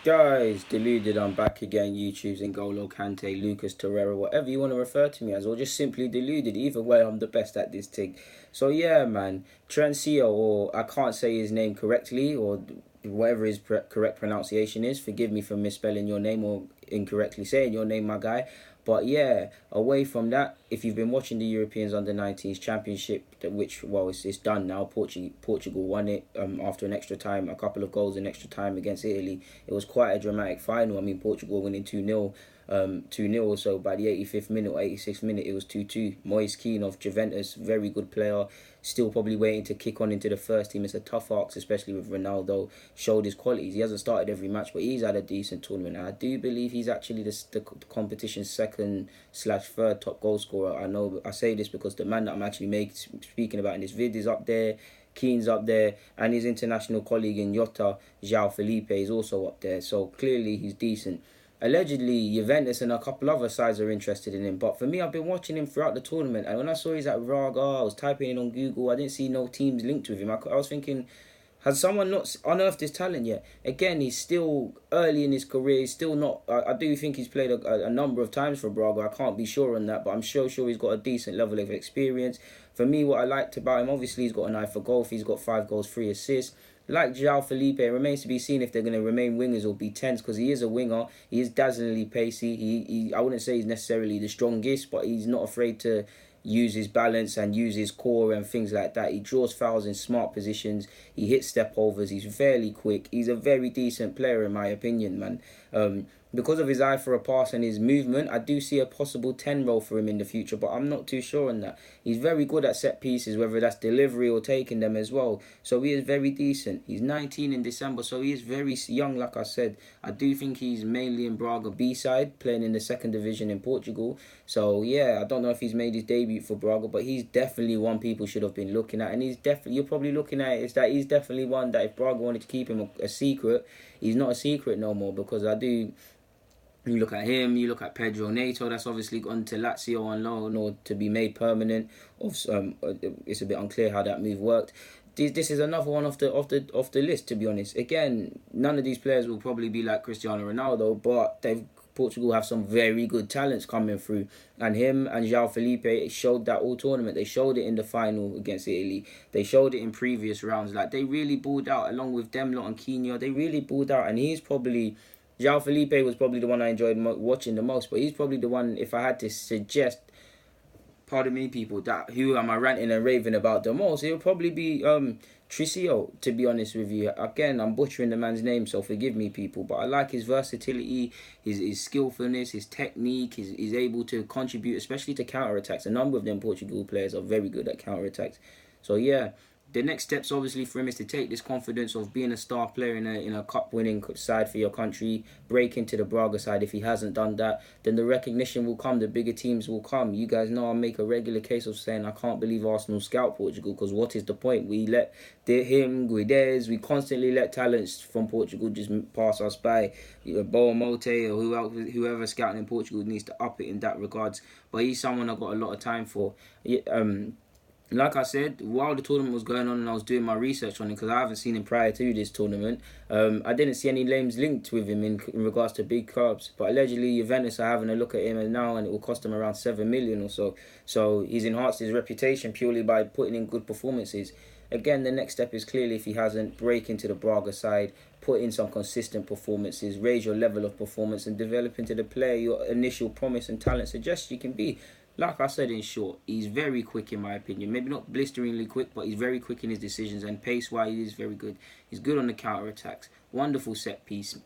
Guys, deluded, I'm back again. YouTube's N'Golo Kante, Lucas Torreira, whatever you want to refer to me as, or just simply deluded. Either way, I'm the best at this thing. So yeah, man, Trincao, or I can't say his name correctly, or whatever his correct pronunciation is. Forgive me for misspelling your name or incorrectly saying your name, my guy. But yeah, away from that, if you've been watching the Europeans Under-19s Championship, which, well, it's done now. Portugal won it after an extra time, a couple of goals in extra time against Italy. It was quite a dramatic final. I mean, Portugal winning 2-0. 2-0 or so by the 85th minute or 86th minute. It was 2-2. Moise Kean of Juventus, very good player, still probably waiting to kick on into the first team. It's a tough ask, especially with Ronaldo. Showed his qualities. He hasn't started every match, but he's had a decent tournament. And I do believe he's actually the competition's second/third top goal scorer. I know I say this because the man that I'm actually speaking about in this vid is up there. Keane's up there, and his international colleague in Jota, João Felipe, is also up there. So clearly he's decent. Allegedly, Juventus and a couple other sides are interested in him. But for me, I've been watching him throughout the tournament. And when I saw he's at Braga, I was typing in on Google. I didn't see no teams linked with him. I was thinking, has someone not unearthed his talent yet? Again, he's still early in his career. He's still not... I do think he's played a number of times for Braga. I can't be sure on that. But I'm sure he's got a decent level of experience. For me, what I liked about him, obviously, he's got an eye for goal. He's got 5 goals, 3 assists. Like João Felipe, it remains to be seen if they're going to remain wingers or be tens, because he is a winger. He is dazzlingly pacey. I wouldn't say he's necessarily the strongest, but he's not afraid to use his balance and use his core and things like that. He draws fouls in smart positions. He hits step overs. He's fairly quick. He's a very decent player in my opinion, man. Because of his eye for a pass and his movement, I do see a possible 10 role for him in the future, but I'm not too sure on that. He's very good at set pieces, whether that's delivery or taking them as well. So he is very decent. He's 19 in December, so he is very young, like I said. I do think he's mainly in Braga B-side, playing in the second division in Portugal. So yeah, I don't know if he's made his debut for Braga, but he's definitely one people should have been looking at. And he's definitely, you're probably looking at it, is that he's definitely one that if Braga wanted to keep him a secret, he's not a secret no more, because I do... You look at him, you look at Pedro Neto, that's obviously gone to Lazio on loan or to be made permanent. It's a bit unclear how that move worked. This is another one off the list, to be honest. Again, none of these players will probably be like Cristiano Ronaldo, but Portugal have some very good talents coming through. And him and João Felipe showed that all tournament. They showed it in the final against Italy. They showed it in previous rounds. Like, they really balled out, along with Demlot and Quinho. They really balled out, and he's probably... João Felipe was probably the one I enjoyed watching the most, but he's probably the one, if I had to suggest, pardon me people, that who am I ranting and raving about the most, it would probably be Trincao, to be honest with you. Again, I'm butchering the man's name, so forgive me people, but I like his versatility, his skillfulness, his technique. He's able to contribute, especially to counter-attacks. A number of them Portugal players are very good at counter-attacks. So yeah, the next steps obviously for him is to take this confidence of being a star player in a cup winning side for your country, break into the Braga side. If he hasn't done that, then the recognition will come, the bigger teams will come. You guys know I make a regular case of saying I can't believe Arsenal scout Portugal, because what is the point? We let him, Guedes, we constantly let talents from Portugal just pass us by. Boa Mote or whoever scouting in Portugal needs to up it in that regards. But he's someone I've got a lot of time for. Like I said, while the tournament was going on and I was doing my research on him, because I haven't seen him prior to this tournament, I didn't see any names linked with him in regards to big clubs. But allegedly, Juventus are having a look at him now, and it will cost him around 7 million or so. So he's enhanced his reputation purely by putting in good performances. Again, the next step is clearly, if he hasn't, break into the Braga side, put in some consistent performances, raise your level of performance, and develop into the player your initial promise and talent suggests you can be. Like I said, in short, he's very quick in my opinion. Maybe not blisteringly quick, but he's very quick in his decisions, and pace-wise, he is very good. He's good on the counter-attacks. Wonderful set-piece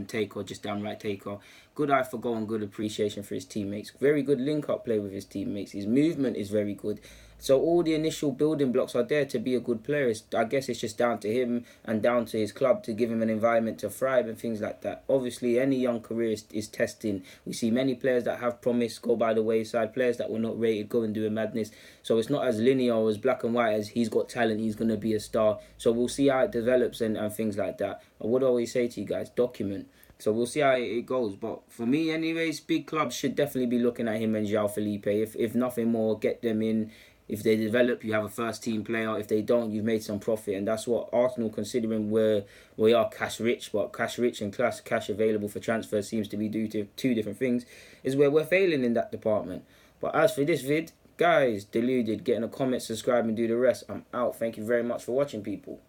taker, just downright taker. Good eye for goal and good appreciation for his teammates. Very good link-up play with his teammates. His movement is very good. So all the initial building blocks are there to be a good player. I guess it's just down to him and down to his club to give him an environment to thrive and things like that. Obviously, any young career is testing. We see many players that have promise go by the wayside, players that were not rated go and do a madness. So it's not as linear or as black and white as he's got talent, he's going to be a star. So we'll see how it develops and things like that. And what do I always say to you guys? Document. So we'll see how it goes. But for me, anyways, big clubs should definitely be looking at him and João Felipe. If nothing more, get them in. If they develop, you have a first team player. If they don't, you've made some profit, and that's what Arsenal, considering we are cash rich, but cash rich and cash available for transfer seems to be due to two different things, is where we're failing in that department. But as for this vid, guys, deluded, get in a comment, subscribe, and do the rest. I'm out. Thank you very much for watching, people.